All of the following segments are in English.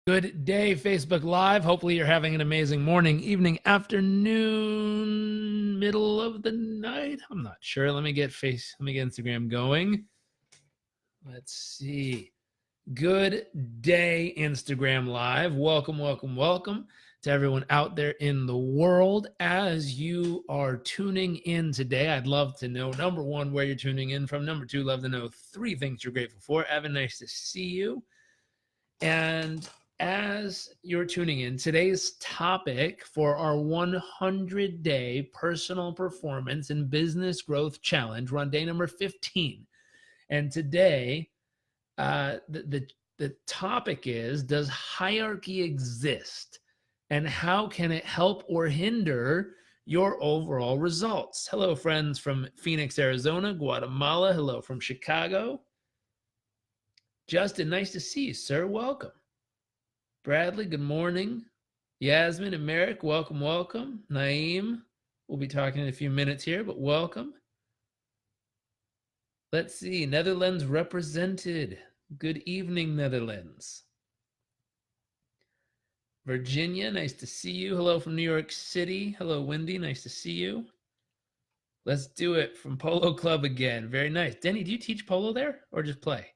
Good day, Facebook Live. Hopefully you're having an amazing morning, evening, afternoon, middle of the night. I'm not sure. Let me get Instagram going. Let's see. Good day, Instagram Live. Welcome to everyone out there in the world. As you are tuning in today, I'd love to know, number one, where you're tuning in from. Number two, love to know three things you're grateful for. Evan, nice to see you. And as you're tuning in, today's topic for our 100-day personal performance and business growth challenge, we're on day number 15. And today, the topic is, does hierarchy exist? And how can it help or hinder your overall results? Hello, friends from Phoenix, Arizona, Guatemala. Hello from Chicago. Justin, nice to see you, sir. Welcome. Bradley, good morning. Yasmin and Merrick, welcome. Naeem, we'll be talking in a few minutes here, but welcome. Let's see, Netherlands represented. Good evening, Netherlands. Virginia, nice to see you. Hello from New York City. Hello, Wendy, nice to see you. Let's do it from Polo Club again. Very nice. Denny, do you teach polo there or just play?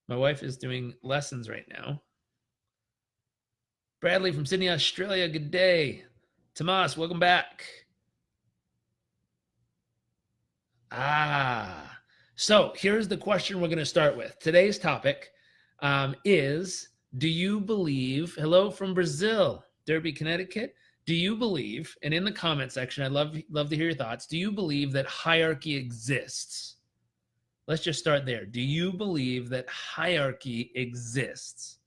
My wife is doing lessons right now. Bradley from Sydney, Australia, good day. Tomas, welcome back. So here's the question we're going to start with. Today's topic is, do you believe, hello from Brazil, Derby, Connecticut, do you believe, and in the comment section, I'd love to hear your thoughts, do you believe that hierarchy exists? Let's just start there. Do you believe that hierarchy exists?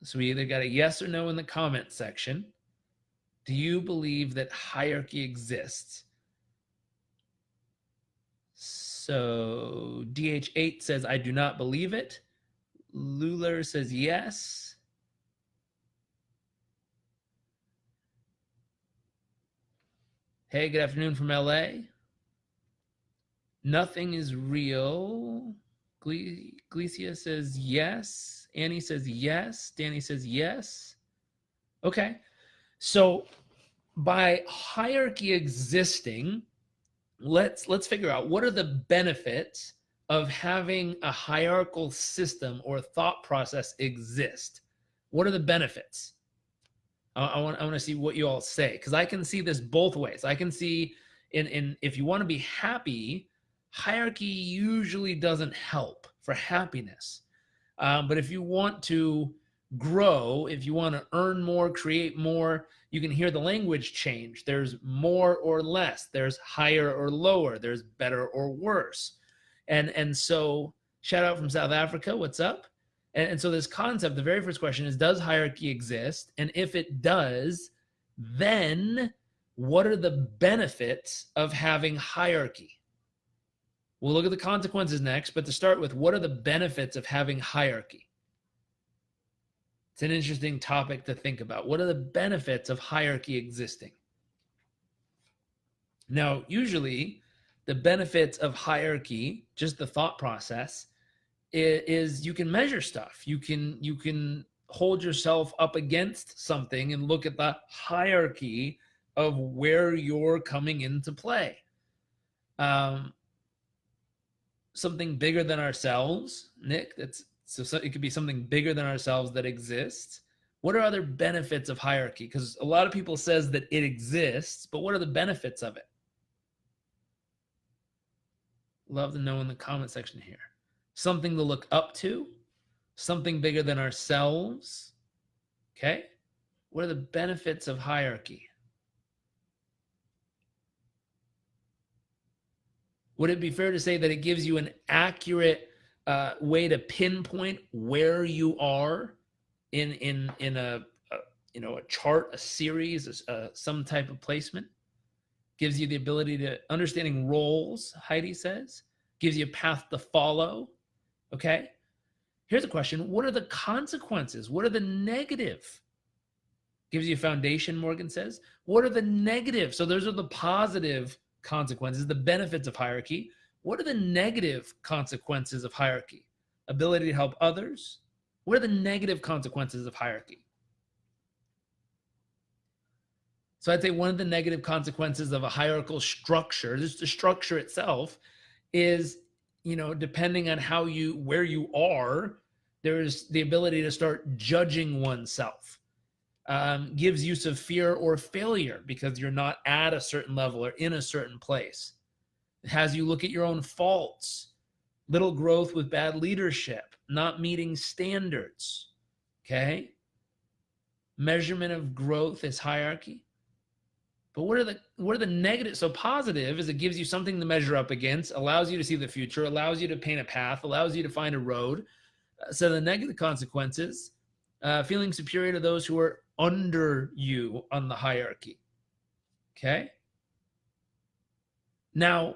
So we either got a yes or no in the comment section. Do you believe that hierarchy exists? So DH8 says, I do not believe it. Luler says yes. Hey, good afternoon from LA. Nothing is real. Glecia says yes. Annie says yes. Danny says yes. Okay. So by hierarchy existing, let's figure out what are the benefits of having a hierarchical system or thought process exist. What are the benefits? I want to see what you all say, because I can see this both ways. I can see in if you want to be happy, hierarchy usually doesn't help for happiness. But if you want to grow, if you want to earn more, create more, you can hear the language change. There's more or less. There's higher or lower. There's better or worse. And so shout out from South Africa. What's up? And so this concept, the very first question is, does hierarchy exist? And if it does, then what are the benefits of having hierarchy? We'll look at the consequences next, but to start with, what are the benefits of having hierarchy? It's an interesting topic to think about. What are the benefits of hierarchy existing? Now, usually the benefits of hierarchy, just the thought process, is you can measure stuff. You can hold yourself up against something and look at the hierarchy of where you're coming into play. Something bigger than ourselves, Nick, so it could be something bigger than ourselves that exists. What are other benefits of hierarchy? Because a lot of people says that it exists, but what are the benefits of it? Love to know in the comment section here. Something to look up to, something bigger than ourselves. Okay? What are the benefits of hierarchy? Would it be fair to say that it gives you an accurate way to pinpoint where you are in a chart, a series, some type of placement? Gives you the ability to understanding roles, Heidi says. Gives you a path to follow. Okay? Here's a question. What are the consequences? What are the negative? Gives you a foundation, Morgan says. What are the negative? So those are the positive consequences, the benefits of hierarchy. What are the negative consequences of hierarchy? Ability to help others, What are the negative consequences of hierarchy? So I'd say one of the negative consequences of a hierarchical structure, just the structure itself, is, depending on where you are, there's the ability to start judging oneself. Gives use of fear or failure because you're not at a certain level or in a certain place. It has you look at your own faults, little growth with bad leadership, not meeting standards. Okay? Measurement of growth is hierarchy. But what are the negatives? So positive is it gives you something to measure up against, allows you to see the future, allows you to paint a path, allows you to find a road. So the negative consequences, feeling superior to those who are under you on the hierarchy. Okay? Now,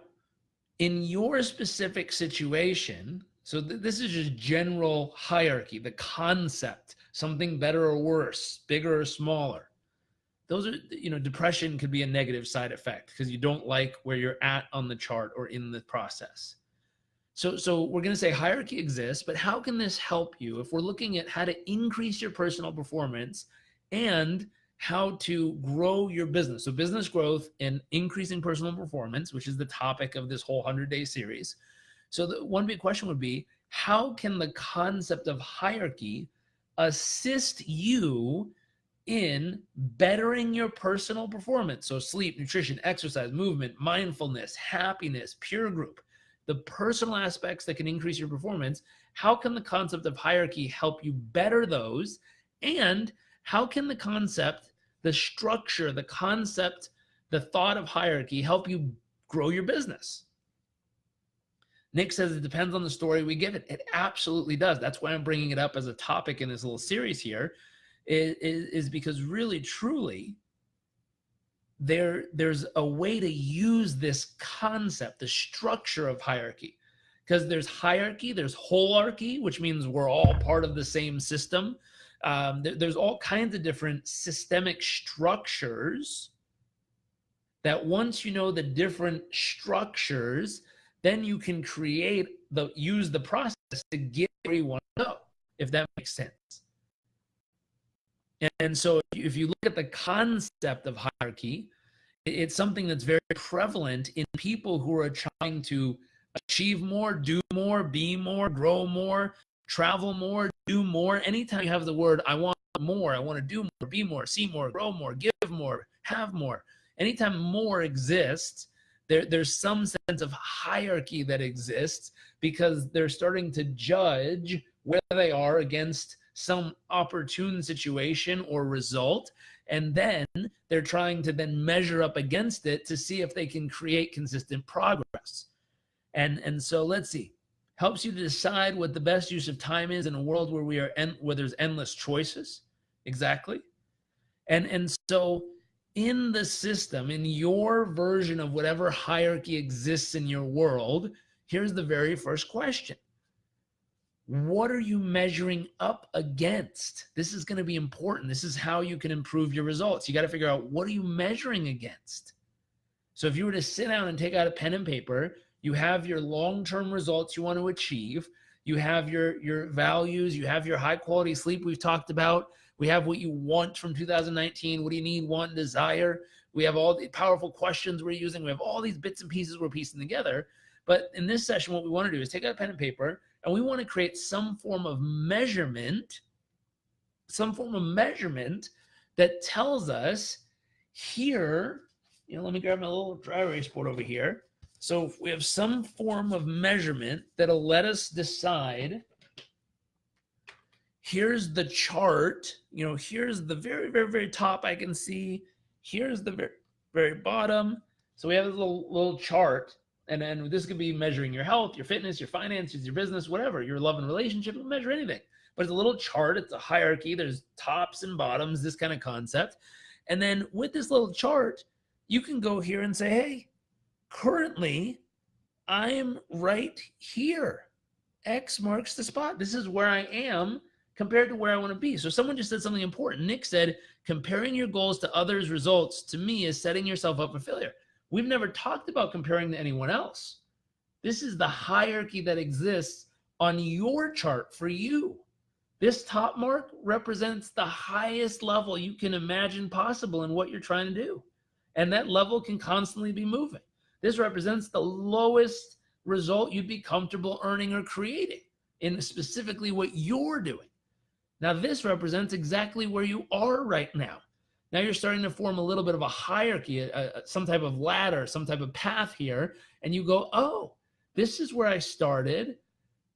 in your specific situation, so this is just general hierarchy, the concept, something better or worse, bigger or smaller. Those are, depression could be a negative side effect because you don't like where you're at on the chart or in the process. So we're going to say hierarchy exists, but how can this help you if we're looking at how to increase your personal performance and how to grow your business? So business growth and increasing personal performance, which is the topic of this whole 100-day series. So the one big question would be, how can the concept of hierarchy assist you in bettering your personal performance? So sleep, nutrition, exercise, movement, mindfulness, happiness, peer group, the personal aspects that can increase your performance. How can the concept of hierarchy help you better those? And how can the concept, the structure, the concept, the thought of hierarchy help you grow your business? Nick says it depends on the story we give it. It absolutely does. That's why I'm bringing it up as a topic in this little series here, is because really, truly, there's a way to use this concept, the structure of hierarchy. Because there's hierarchy, there's holarchy, which means we're all part of the same system. There's all kinds of different systemic structures that once you know the different structures, then you can use the process to get where you want to go, if that makes sense. And so if you look at the concept of hierarchy, it's something that's very prevalent in people who are trying to achieve more, do more, be more, grow more, travel more, do more. Anytime you have the word, I want more, I want to do more, be more, see more, grow more, give more, have more. Anytime more exists, there's some sense of hierarchy that exists because they're starting to judge where they are against some opportune situation or result, and then they're trying to then measure up against it to see if they can create consistent progress. And so let's see. Helps you to decide what the best use of time is in a world where where there's endless choices. Exactly. And so in the system, in your version of whatever hierarchy exists in your world, here's the very first question. What are you measuring up against? This is going to be important. This is how you can improve your results. You got to figure out, what are you measuring against? So if you were to sit down and take out a pen and paper, you have your long-term results you want to achieve. You have your values. You have your high-quality sleep we've talked about. We have what you want from 2019. What do you need, want, and desire? We have all the powerful questions we're using. We have all these bits and pieces we're piecing together. But in this session, what we want to do is take out a pen and paper, and we want to create some form of measurement that tells us here, let me grab my little dry erase board over here. So if we have some form of measurement that'll let us decide, here's the chart, here's the very, very, very top I can see, here's the very, very bottom. So we have this little chart. And then this could be measuring your health, your fitness, your finances, your business, whatever, your love and relationship. It'll measure anything. But it's a little chart. It's a hierarchy. There's tops and bottoms, this kind of concept. And then with this little chart, you can go here and say, hey, currently, I'm right here. X marks the spot. This is where I am compared to where I want to be. So someone just said something important. Nick said, comparing your goals to others' results, to me, is setting yourself up for failure. We've never talked about comparing to anyone else. This is the hierarchy that exists on your chart for you. This top mark represents the highest level you can imagine possible in what you're trying to do. And that level can constantly be moving. This represents the lowest result you'd be comfortable earning or creating in specifically what you're doing. Now, this represents exactly where you are right now. Now you're starting to form a little bit of a hierarchy, some type of ladder, some type of path here. And you go, oh, this is where I started.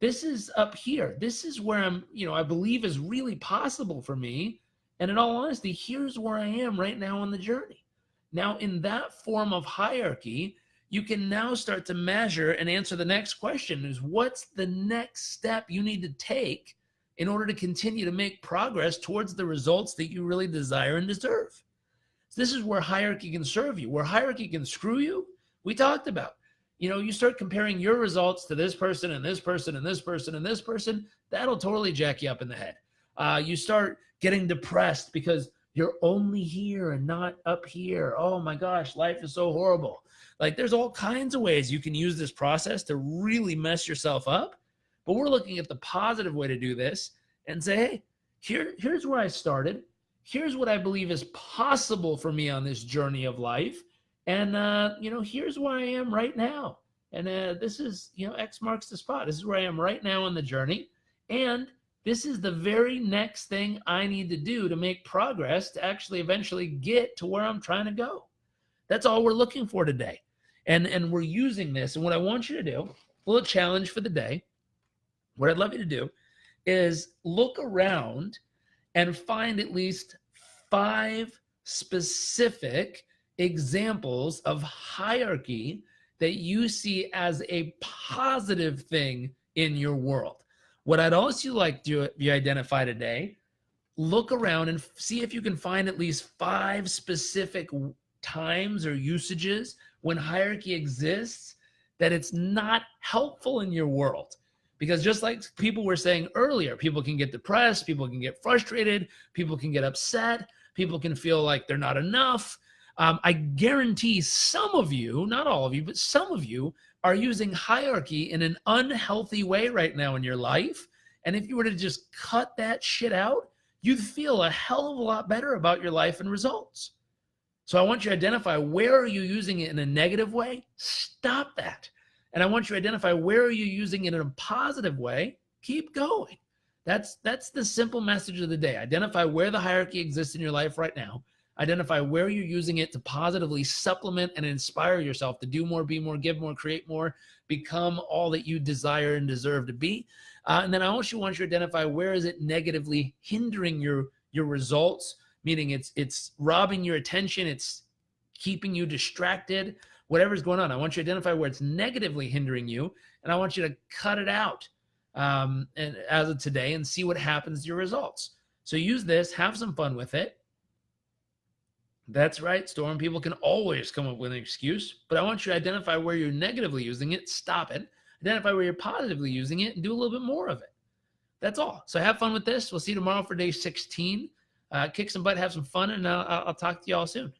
This is up here. This is where I believe is really possible for me. And in all honesty, here's where I am right now on the journey. Now, in that form of hierarchy, you can now start to measure and answer the next question is what's the next step you need to take in order to continue to make progress towards the results that you really desire and deserve. So this is where hierarchy can serve you. Where hierarchy can screw you, we talked about. You start comparing your results to this person and this person and this person and this person, that'll totally jack you up in the head. You start getting depressed because you're only here and not up here. Oh my gosh, life is so horrible. Like there's all kinds of ways you can use this process to really mess yourself up. But we're looking at the positive way to do this and say, hey, here's where I started. Here's what I believe is possible for me on this journey of life. And, here's where I am right now. And this is, X marks the spot. This is where I am right now on the journey. And this is the very next thing I need to do to make progress to actually eventually get to where I'm trying to go. That's all we're looking for today. And we're using this. And what I want you to do, a little challenge for the day, what I'd love you to do is look around and find at least 5 specific examples of hierarchy that you see as a positive thing in your world. What I'd also like to you identify today, look around and see if you can find at least 5 specific times or usages when hierarchy exists that it's not helpful in your world. Because just like people were saying earlier, people can get depressed, people can get frustrated, people can get upset, people can feel like they're not enough. I guarantee some of you, not all of you, but some of you are using hierarchy in an unhealthy way right now in your life. And if you were to just cut that shit out, you'd feel a hell of a lot better about your life and results. So I want you to identify where are you using it in a negative way? Stop that. And I want you to identify where are you using it in a positive way? Keep going. That's the simple message of the day. Identify where the hierarchy exists in your life right now. Identify where you're using it to positively supplement and inspire yourself to do more, be more, give more, create more, become all that you desire and deserve to be. And then I also want you to identify where is it negatively hindering your results, meaning it's robbing your attention, it's keeping you distracted, whatever's going on. I want you to identify where it's negatively hindering you, and I want you to cut it out and as of today and see what happens to your results. So use this, have some fun with it. That's right, Storm. People can always come up with an excuse, but I want you to identify where you're negatively using it, stop it, identify where you're positively using it, and do a little bit more of it. That's all. So have fun with this. We'll see you tomorrow for day 16. Kick some butt, have some fun, and I'll talk to you all soon.